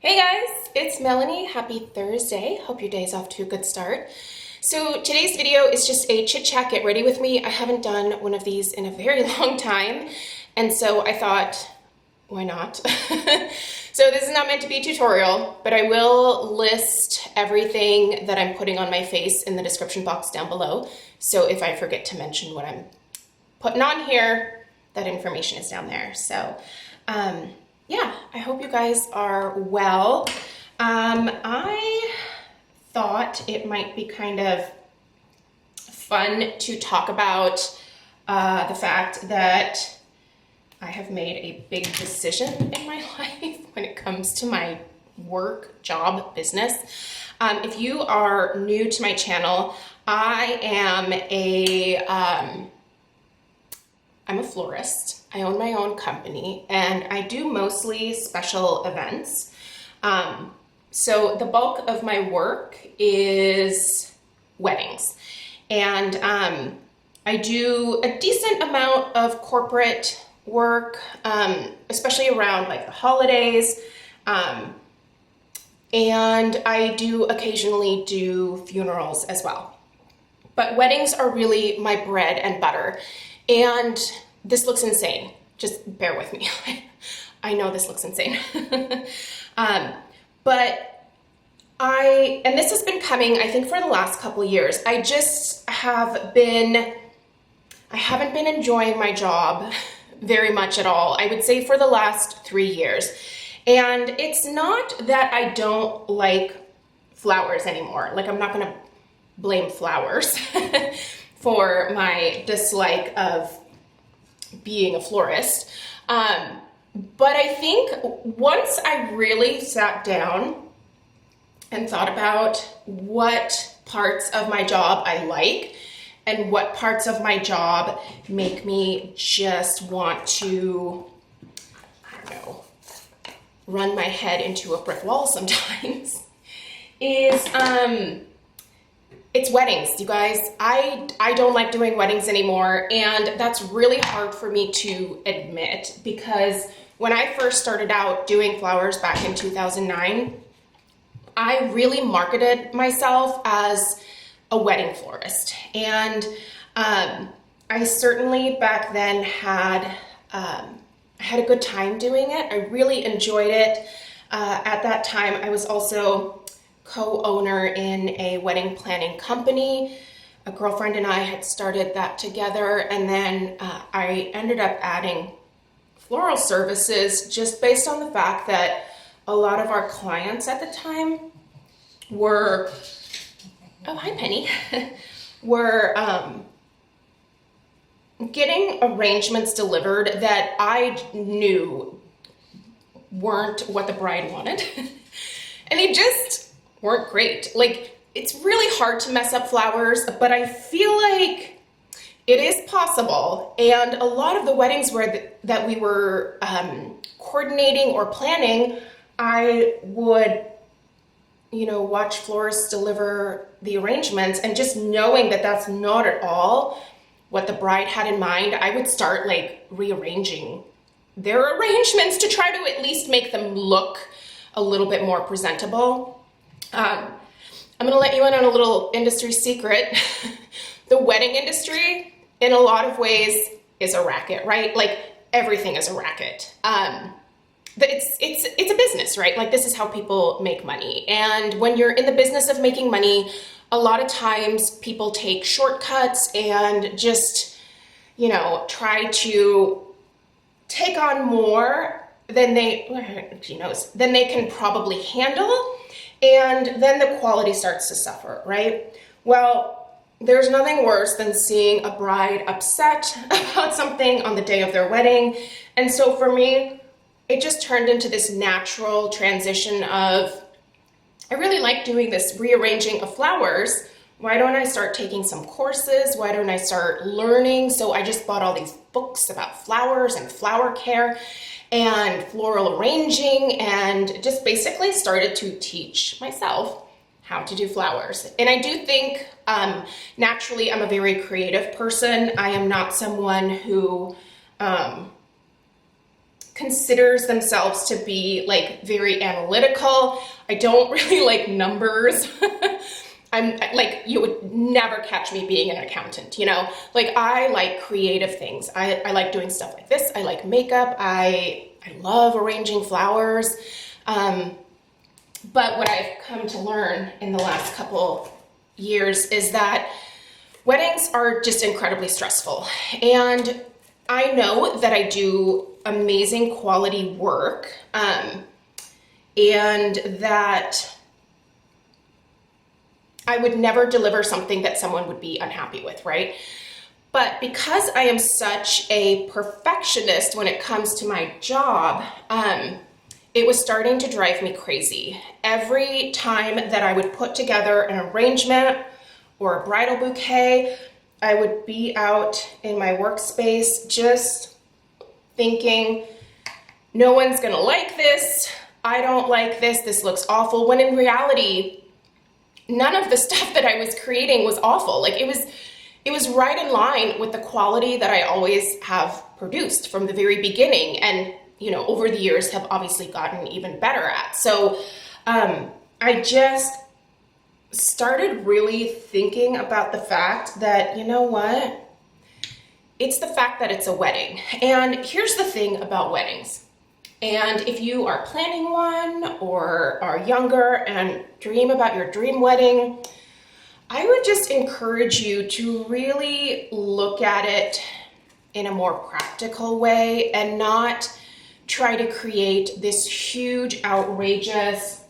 Hey guys, it's Melanie. Happy Thursday. Hope your day's off to a good start. So today's video is just a chit chat, get ready with me. I haven't done one of these in a very long time, and so I thought, why not? So this is not meant to be a tutorial, but I will list everything that I'm putting on my face in the description box down below. So if I forget to mention what I'm putting on here, that information is down there. So yeah, I hope you guys are well. I thought it might be kind of fun to talk about the fact that I have made a big decision in my life when it comes to my work, job, business. If you are new to my channel, I'm a florist. I own my own company and I do mostly special events. So the bulk of my work is weddings. And I do a decent amount of corporate work, especially around like the holidays. And I do occasionally do funerals as well. But weddings are really my bread and butter. And this looks insane. Just bear with me. I know this looks insane. But and this has been coming, I think, for the last couple of years. I haven't been enjoying my job very much at all. I would say for the last 3 years. And it's not that I don't like flowers anymore. Like, I'm not gonna blame flowers for my dislike of being a florist. But I think once I really sat down and thought about what parts of my job I like and what parts of my job make me just want to, I don't know, run my head into a brick wall sometimes, is it's weddings, you guys. I don't like doing weddings anymore, and that's really hard for me to admit because when I first started out doing flowers back in 2009, I really marketed myself as a wedding florist. And I certainly back then had a good time doing it. I really enjoyed it. At that time, I was also co-owner in a wedding planning company. A girlfriend and I had started that together, and then I ended up adding floral services just based on the fact that a lot of our clients at the time were, oh hi Penny, were getting arrangements delivered that I knew weren't what the bride wanted. And they just weren't great. Like, it's really hard to mess up flowers, but I feel like it is possible. And a lot of the weddings that we were coordinating or planning, I would, watch florists deliver the arrangements, and just knowing that that's not at all what the bride had in mind, I would start like rearranging their arrangements to try to at least make them look a little bit more presentable. I'm gonna let you in on a little industry secret. The wedding industry, in a lot of ways, is a racket, right? Like, everything is a racket. It's a business, right? Like, this is how people make money. And when you're in the business of making money, a lot of times people take shortcuts and just, try to take on more than they can probably handle. And then the quality starts to suffer, right? Well, there's nothing worse than seeing a bride upset about something on the day of their wedding. And so for me, it just turned into this natural transition of, I really like doing this rearranging of flowers. Why don't I start taking some courses? Why don't I start learning? So I just bought all these books about flowers and flower care and floral arranging, and just basically started to teach myself how to do flowers. And I do think naturally I'm a very creative person. I am not someone who considers themselves to be like very analytical. I don't really like numbers. I'm like, you would never catch me being an accountant, you know? Like, I like creative things. I like doing stuff like this. I like makeup. I love arranging flowers. But what I've come to learn in the last couple years is that weddings are just incredibly stressful. And I know that I do amazing quality work, and that I would never deliver something that someone would be unhappy with, right? But because I am such a perfectionist when it comes to my job, it was starting to drive me crazy. Every time that I would put together an arrangement or a bridal bouquet, I would be out in my workspace just thinking, no one's gonna like this, I don't like this, this looks awful, when in reality, none of the stuff that I was creating was awful. Like, it was right in line with the quality that I always have produced from the very beginning, and you know, over the years have obviously gotten even better at. So I just started really thinking about the fact that, you know what? It's the fact that it's a wedding. And here's the thing about weddings. And if you are planning one or are younger and dream about your dream wedding, I would just encourage you to really look at it in a more practical way and not try to create this huge, outrageous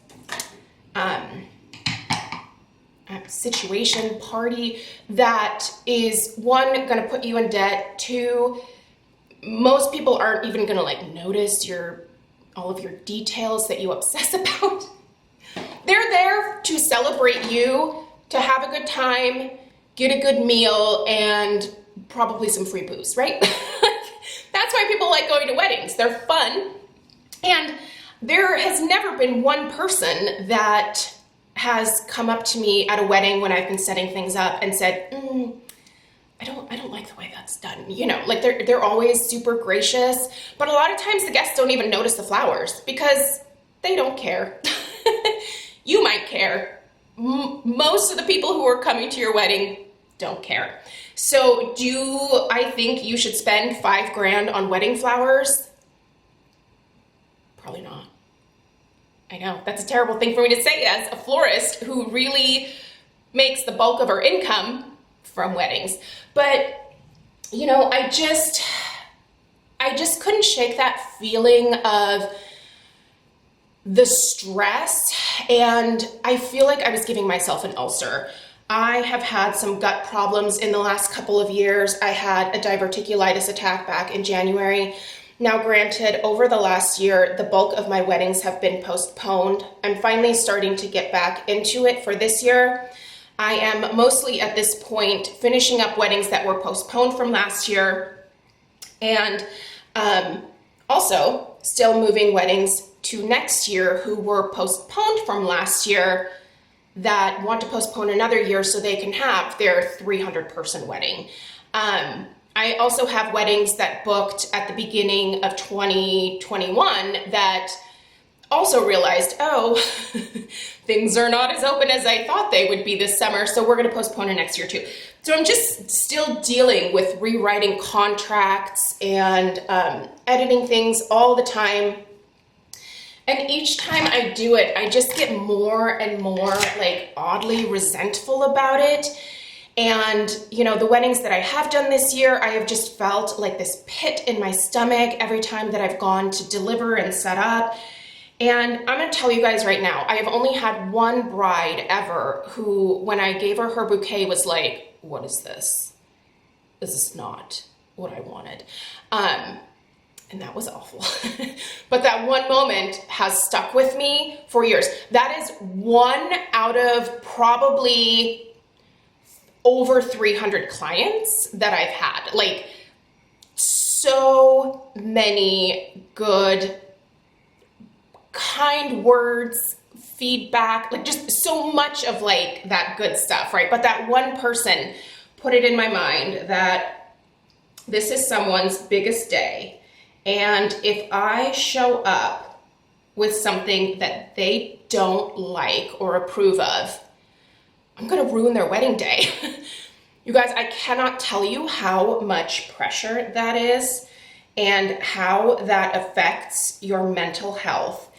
situation, party that is, one, gonna put you in debt, two, most people aren't even gonna like notice all of your details that you obsess about. They're there to celebrate you, to have a good time, get a good meal, and probably some free booze, right? That's why people like going to weddings. They're fun. And there has never been one person that has come up to me at a wedding when I've been setting things up and said, I don't like the way that's done. You know, like they're always super gracious, but a lot of times the guests don't even notice the flowers because they don't care. You might care. Most of the people who are coming to your wedding don't care. So do I think you should spend $5,000 on wedding flowers? Probably not. I know, that's a terrible thing for me to say as a florist who really makes the bulk of her income from weddings. But, you know, I just couldn't shake that feeling of the stress, and I feel like I was giving myself an ulcer. I have had some gut problems in the last couple of years. I had a diverticulitis attack back in January. Now, granted, over the last year, the bulk of my weddings have been postponed. I'm finally starting to get back into it for this year. I am mostly at this point finishing up weddings that were postponed from last year, and also still moving weddings to next year who were postponed from last year that want to postpone another year so they can have their 300-person wedding. I also have weddings that booked at the beginning of 2021 that also realized, oh, things are not as open as I thought they would be this summer, so we're gonna postpone it next year too. So I'm just still dealing with rewriting contracts and editing things all the time. And each time I do it, I just get more and more like oddly resentful about it. And, you know, the weddings that I have done this year, I have just felt like this pit in my stomach every time that I've gone to deliver and set up. And I'm gonna tell you guys right now, I have only had one bride ever who, when I gave her her bouquet, was like, what is this? This is not what I wanted. And that was awful. But that one moment has stuck with me for years. That is one out of probably over 300 clients that I've had. Like, so many good, kind words, feedback, like just so much of like that good stuff, right? But that one person put it in my mind that this is someone's biggest day, And if I show up with something that they don't like or approve of, I'm gonna ruin their wedding day. You guys, I cannot tell you how much pressure that is and how that affects your mental health.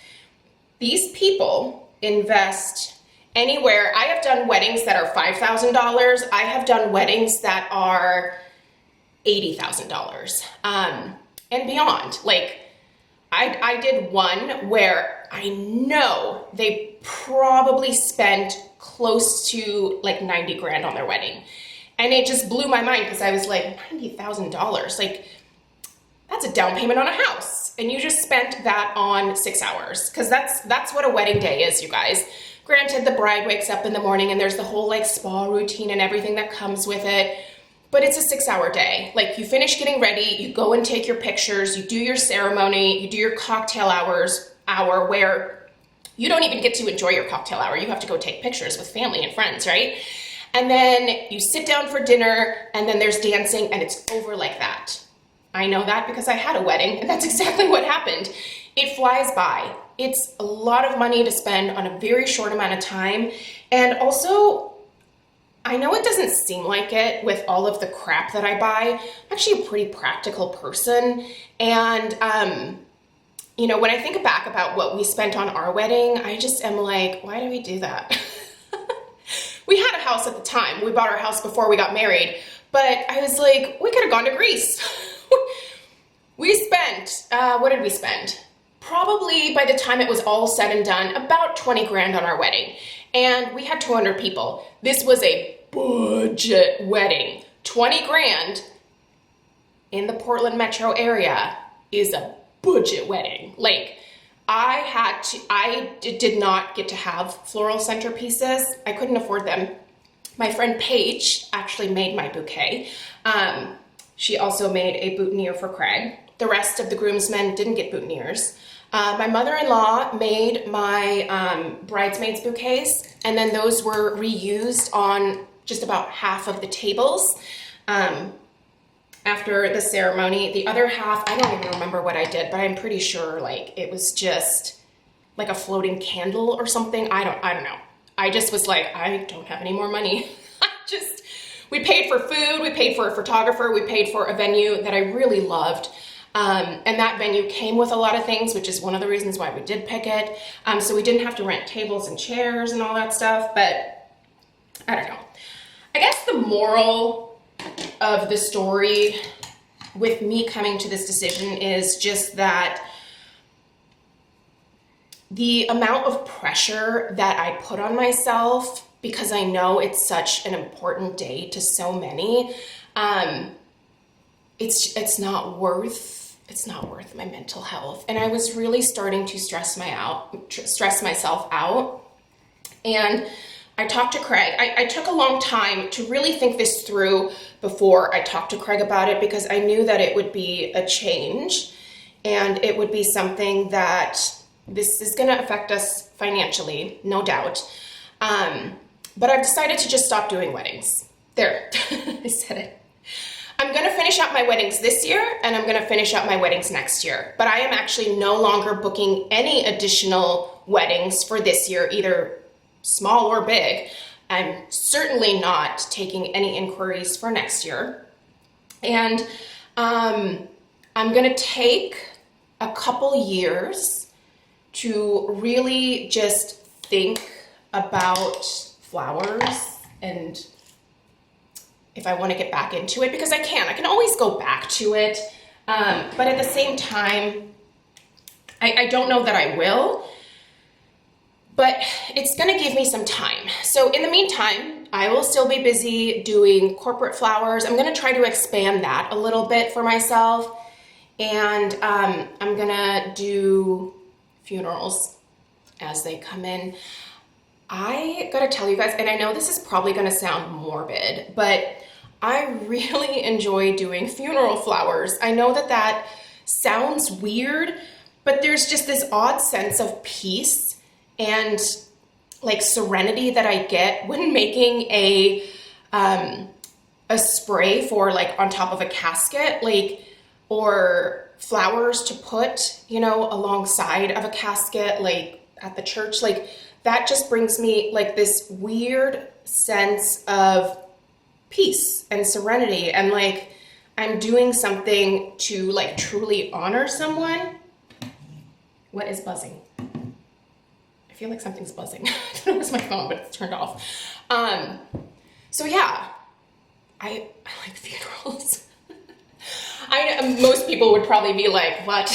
These people invest anywhere. I have done weddings that are $5,000. I have done weddings that are $80,000 and beyond. Like, I did one where I know they probably spent close to like 90 grand on their wedding. And it just blew my mind because I was like, $90,000, like that's a down payment on a house. And you just spent that on 6 hours. Because that's what a wedding day is, you guys. Granted, the bride wakes up in the morning and there's the whole like spa routine and everything that comes with it. But it's a 6-hour day. Like, you finish getting ready, you go and take your pictures, you do your ceremony, you do your cocktail hour where you don't even get to enjoy your cocktail hour. You have to go take pictures with family and friends, right? And then you sit down for dinner, and then there's dancing, and it's over like that. I know that because I had a wedding, and that's exactly what happened. It flies by. It's a lot of money to spend on a very short amount of time. And also, I know it doesn't seem like it with all of the crap that I buy. I'm actually a pretty practical person. And, when I think back about what we spent on our wedding, I just am like, why did we do that? We had a house at the time. We bought our house before we got married. But I was like, we could have gone to Greece. We spent, what did we spend? Probably by the time it was all said and done, about 20 grand on our wedding. And we had 200 people. This was a budget wedding. 20 grand in the Portland metro area is a budget wedding. Like, I did not get to have floral centerpieces. I couldn't afford them. My friend Paige actually made my bouquet. She also made a boutonniere for Craig. The rest of the groomsmen didn't get boutonnieres. My mother-in-law made my bridesmaids bouquets, and then those were reused on just about half of the tables after the ceremony. The other half, I don't even remember what I did, but I'm pretty sure like it was just like a floating candle or something. I don't know. I just was like, I don't have any more money. We paid for food, we paid for a photographer, we paid for a venue that I really loved. And that venue came with a lot of things, which is one of the reasons why we did pick it. So we didn't have to rent tables and chairs and all that stuff, but I don't know. I guess the moral of the story with me coming to this decision is just that the amount of pressure that I put on myself, because I know it's such an important day to so many, it's not worth my mental health. And I was really starting to stress myself out. And I talked to Craig. I took a long time to really think this through before I talked to Craig about it, because I knew that it would be a change and it would be something that this is going to affect us financially, no doubt. But I've decided to just stop doing weddings. There, I said it. I'm going to finish up my weddings this year, and I'm going to finish up my weddings next year. But I am actually no longer booking any additional weddings for this year, either small or big. I'm certainly not taking any inquiries for next year. And I'm going to take a couple years to really just think about flowers and if I want to get back into it, because I can always go back to it. But at the same time, I don't know that I will, but it's going to give me some time. So in the meantime, I will still be busy doing corporate flowers. I'm going to try to expand that a little bit for myself. And I'm going to do funerals as they come in. I got to tell you guys, and I know this is probably going to sound morbid, but I really enjoy doing funeral flowers. I know that sounds weird, but there's just this odd sense of peace and like serenity that I get when making a spray for like on top of a casket, like, or flowers to put, you know, alongside of a casket, like at the church, like that just brings me like this weird sense of peace and serenity, and like I'm doing something to like truly honor someone. What is buzzing? I feel like something's buzzing. I don't know, it's my phone, but it's turned off. So yeah, I like funerals. Most people would probably be like, what?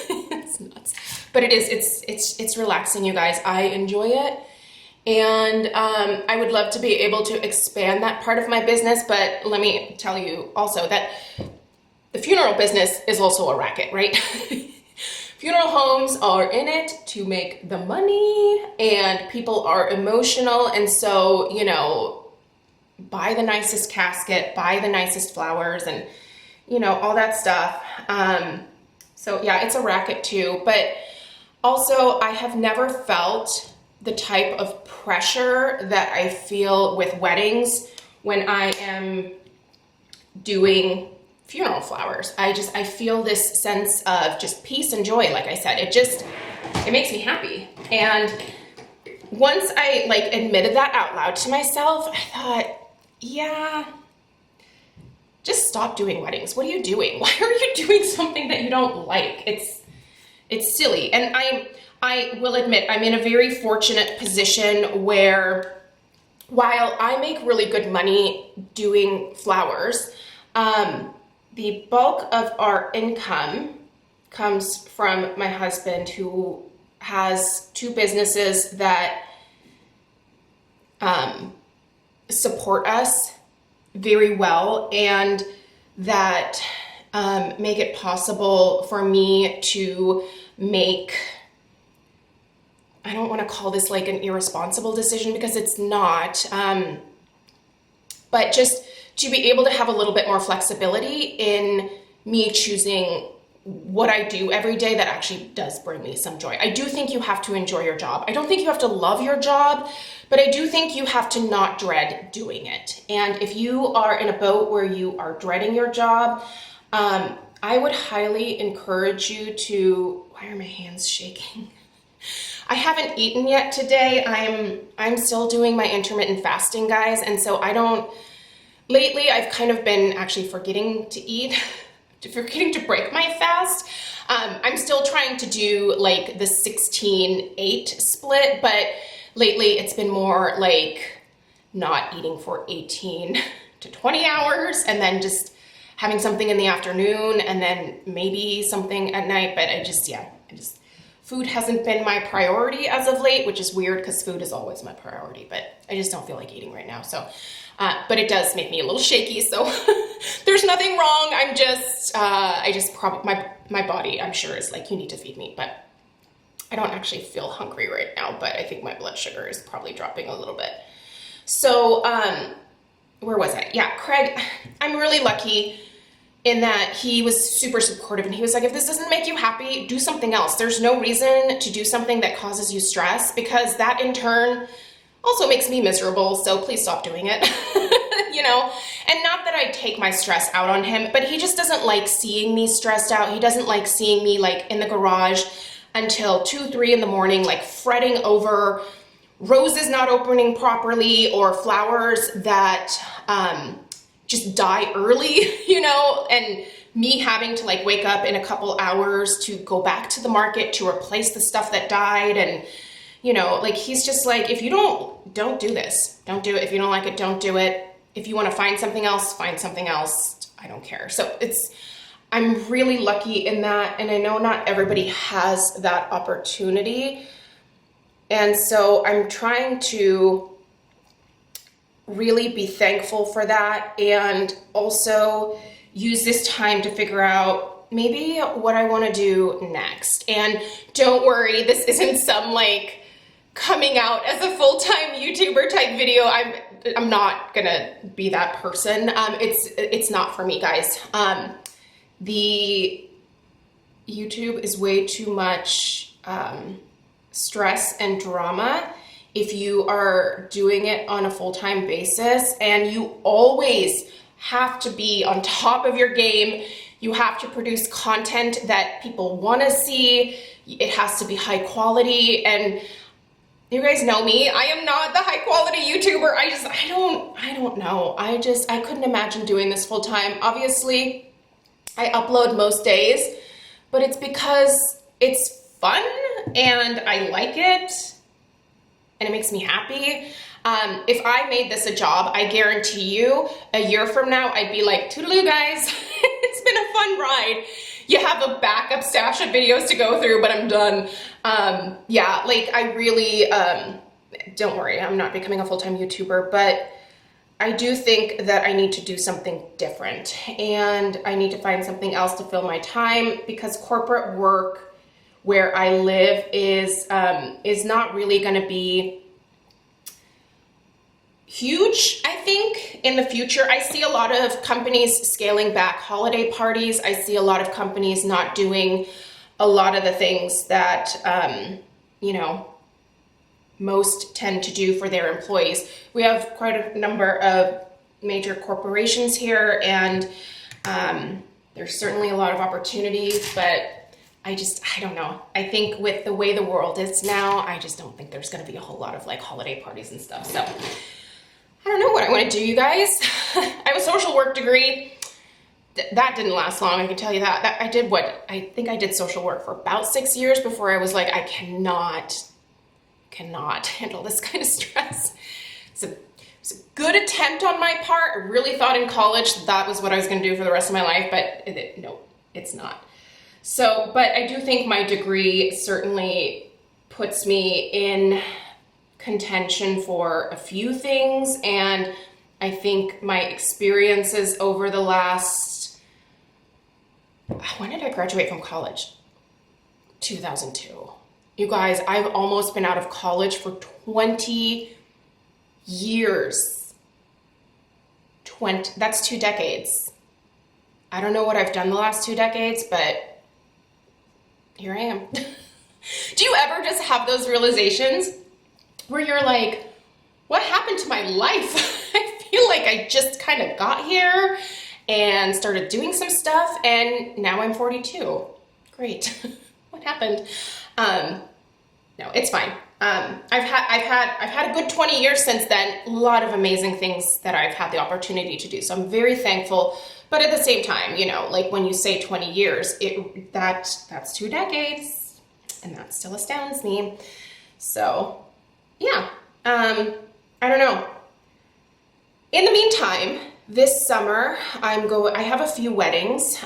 It's nuts. But it is, it's relaxing, you guys. I enjoy it. And I would love to be able to expand that part of my business, but let me tell you also that the funeral business is also a racket, right? Funeral homes are in it to make the money, and people are emotional, and so, you know, buy the nicest casket, buy the nicest flowers, and, you know, all that stuff. So yeah, it's a racket too, but also I have never felt the type of pressure that I feel with weddings when I am doing funeral flowers. I feel this sense of just peace and joy. Like I said, it makes me happy. And once I like admitted that out loud to myself, I thought, yeah, just stop doing weddings. What are you doing? Why are you doing something that you don't like? It's silly. And I will admit, I'm in a very fortunate position where while I make really good money doing flowers, the bulk of our income comes from my husband, who has two businesses that support us very well, and that make it possible for me to make, I don't want to call this like an irresponsible decision because it's not, but just to be able to have a little bit more flexibility in me choosing what I do every day that actually does bring me some joy. I do think you have to enjoy your job. I don't think you have to love your job, but I do think you have to not dread doing it. And if you are in a boat where you are dreading your job, I would highly encourage you to, why are my hands shaking? I haven't eaten yet today. I'm still doing my intermittent fasting, guys. And so lately I've kind of been actually forgetting to eat, forgetting to break my fast. I'm still trying to do like the 16-8 split, but lately it's been more like not eating for 18 to 20 hours and then just having something in the afternoon and then maybe something at night. But food hasn't been my priority as of late, which is weird because food is always my priority, but I just don't feel like eating right now. So, but it does make me a little shaky. So there's nothing wrong. My body, I'm sure, is like, you need to feed me, but I don't actually feel hungry right now, but I think my blood sugar is probably dropping a little bit. So, where was I? Yeah, Craig, I'm really lucky in that he was super supportive, and he was like, if this doesn't make you happy, do something else. There's no reason to do something that causes you stress, because that in turn also makes me miserable. So please stop doing it, you know? And not that I take my stress out on him, but he just doesn't like seeing me stressed out. He doesn't like seeing me like in the garage until 2, 3 in the morning, like fretting over roses not opening properly or flowers that, just die early, you know, and me having to like wake up in a couple hours to go back to the market to replace the stuff that died. And, you know, like, he's just like, if you don't do this, don't do it. If you don't like it, don't do it. If you want to find something else, find something else. I don't care. So I'm really lucky in that. And I know not everybody has that opportunity. And so I'm trying to really be thankful for that, and also use this time to figure out maybe what I want to do next. And don't worry, this isn't some like coming out as a full-time YouTuber type video. I'm not gonna be that person. It's not for me, guys. The YouTube is way too much stress and drama if you are doing it on a full-time basis, and you always have to be on top of your game. You have to produce content that people want to see. It has to be high quality, and you guys know me. I am not the high quality YouTuber. I don't know. I couldn't imagine doing this full time. Obviously, I upload most days, but it's because it's fun and I like it and it makes me happy. If I made this a job, I guarantee you a year from now, I'd be like, toodaloo guys, it's been a fun ride. You have a backup stash of videos to go through, but I'm done. Yeah, like I really, don't worry, I'm not becoming a full-time YouTuber, but I do think that I need to do something different and I need to find something else to fill my time, because corporate work where I live is not really going to be huge, I think, in the future. I see a lot of companies scaling back holiday parties. I see a lot of companies not doing a lot of the things that, you know, most tend to do for their employees. We have quite a number of major corporations here, and there's certainly a lot of opportunities, but I don't know. I think with the way the world is now, I just don't think there's going to be a whole lot of like holiday parties and stuff. So I don't know what I want to do, you guys. I have a social work degree. That didn't last long, I can tell you that. I think I did social work for about 6 years before I was like, I cannot handle this kind of stress. It's a good attempt on my part. I really thought in college that was what I was going to do for the rest of my life, but no, it's not. So, but I do think my degree certainly puts me in contention for a few things, and I think my experiences over the last, when did I graduate from college? 2002. You guys, I've almost been out of college for 20 years. That's 2 decades. I don't know what I've done the last 2 decades, but here I am. Do you ever just have those realizations where you're like, what happened to my life? I feel like I just kind of got here and started doing some stuff, and now I'm 42. Great. What happened? No, it's fine. I've had a good 20 years since then. A lot of amazing things that I've had the opportunity to do. So I'm very thankful. But at the same time, you know, like when you say 20 years, that's 2 decades, and that still astounds me. So yeah, I don't know. In the meantime, this summer I have a few weddings.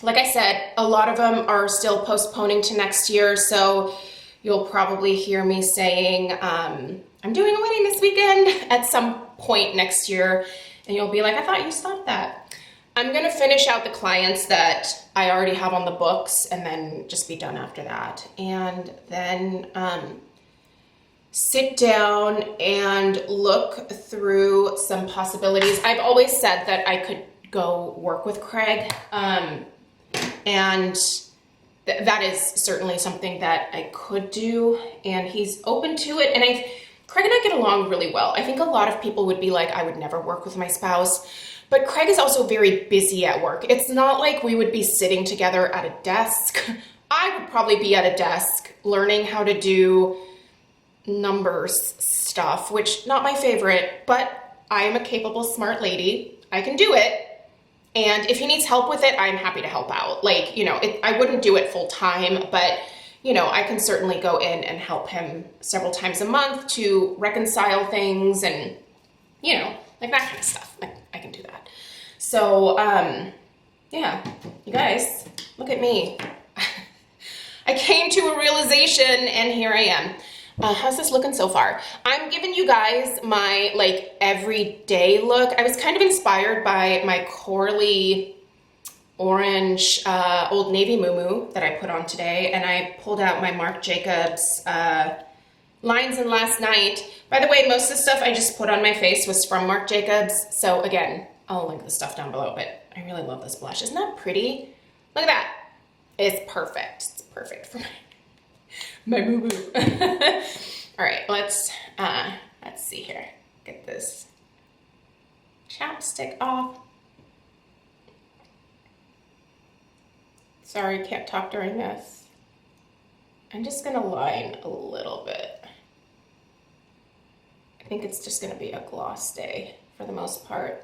Like I said, a lot of them are still postponing to next year, so you'll probably hear me saying, I'm doing a wedding this weekend at some point next year, and you'll be like, I thought you stopped that. I'm gonna finish out the clients that I already have on the books and then just be done after that. And then sit down and look through some possibilities. I've always said that I could go work with Craig, and that is certainly something that I could do, and he's open to it. And Craig and I get along really well. I think a lot of people would be like, I would never work with my spouse, but Craig is also very busy at work. It's not like we would be sitting together at a desk. I would probably be at a desk learning how to do numbers stuff, which not my favorite, but I am a capable, smart lady. I can do it. And if he needs help with it, I'm happy to help out. Like, you know, I wouldn't do it full time, but, you know, I can certainly go in and help him several times a month to reconcile things and, you know, like that kind of stuff. I can do that. So, yeah, you guys, look at me. I came to a realization, and here I am. How's this looking so far? I'm giving you guys my like everyday look. I was kind of inspired by my corally orange Old Navy muumuu that I put on today, and I pulled out my Marc Jacobs Lines in Last Night. By the way, most of the stuff I just put on my face was from Marc Jacobs, so again, I'll link the stuff down below, but I really love this blush. Isn't that pretty? Look at that. It's perfect. It's perfect for my boo-boo. All right, let's see here. Get this chapstick off. Sorry, can't talk during this. I'm just gonna line a little bit. I think it's just gonna be a gloss day for the most part.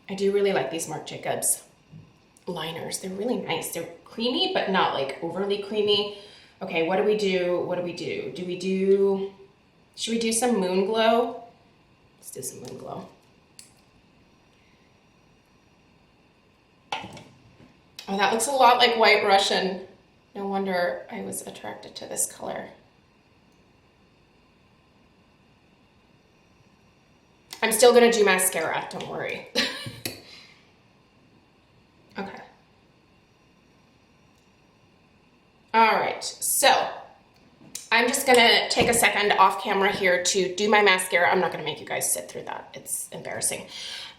I do really like these Marc Jacobs liners. They're really nice. They're creamy, but not like overly creamy. Okay, what do we do? What do we do? Should we do some Moon Glow? Let's do some Moon Glow. Oh, that looks a lot like White Russian. No wonder I was attracted to this color. I'm still gonna do mascara, don't worry. Okay. All right, so I'm just gonna take a second off camera here to do my mascara. I'm not gonna make you guys sit through that. It's embarrassing.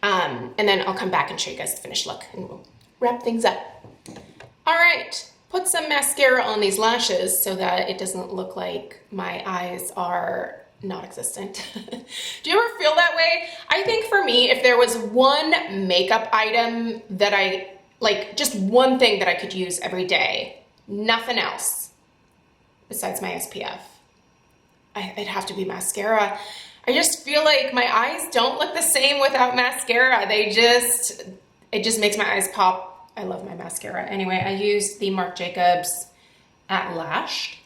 And then I'll come back and show you guys the finished look and we'll wrap things up. All right, put some mascara on these lashes so that it doesn't look like my eyes are non-existent. Do you ever feel that way? I think for me, if there was one makeup item that like just one thing that I could use every day, nothing else besides my SPF, it'd have to be mascara. I just feel like my eyes don't look the same without mascara. It just makes my eyes pop. I love my mascara. Anyway, I use the Marc Jacobs At Lashed,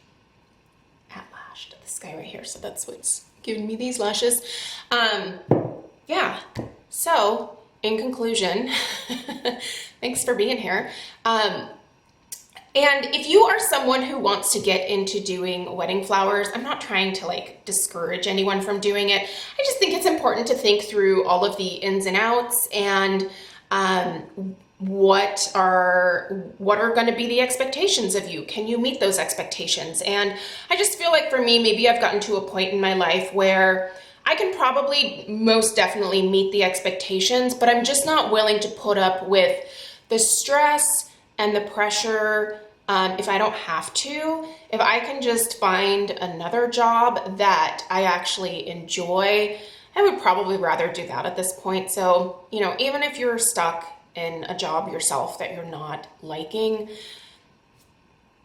this guy right here. So that's what's giving me these lashes. Yeah, so in conclusion, thanks for being here. And if you are someone who wants to get into doing wedding flowers, I'm not trying to like discourage anyone from doing it. I just think it's important to think through all of the ins and outs and what are going to be the expectations of you? Can you meet those expectations? And I just feel like for me, maybe I've gotten to a point in my life where I can probably most definitely meet the expectations, but I'm just not willing to put up with the stress and the pressure if I don't have to. If I can just find another job that I actually enjoy, I would probably rather do that at this point. So, you know, even if you're stuck in a job yourself that you're not liking,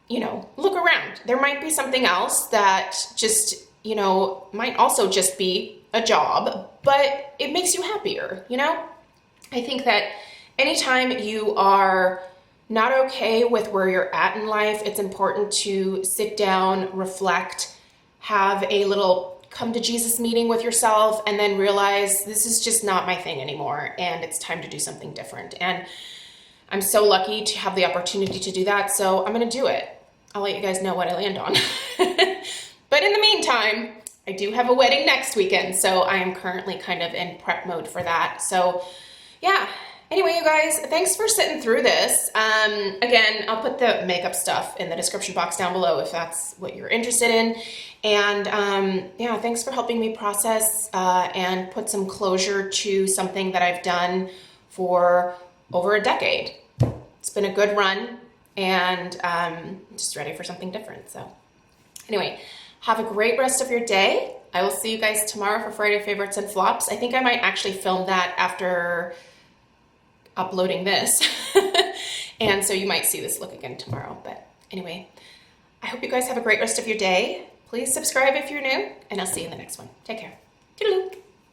you know, look around. There might be something else that just, you know, might also just be a job, but it makes you happier, you know? I think that anytime you are not okay with where you're at in life, it's important to sit down, reflect, have a little come to Jesus meeting with yourself, and then realize this is just not my thing anymore and it's time to do something different. And I'm so lucky to have the opportunity to do that, so I'm gonna do it. I'll let you guys know what I land on. But in the meantime, I do have a wedding next weekend, so I am currently kind of in prep mode for that. So yeah, anyway, you guys, thanks for sitting through this. Again, I'll put the makeup stuff in the description box down below if that's what you're interested in. And yeah, thanks for helping me process and put some closure to something that I've done for over a decade. It's been a good run, and I'm just ready for something different. So anyway, have a great rest of your day. I will see you guys tomorrow for Friday Favorites and Flops. I think I might actually film that after uploading this. And so you might see this look again tomorrow. But anyway, I hope you guys have a great rest of your day. Please subscribe if you're new, and I'll see you in the next one. Take care. Toodaloo.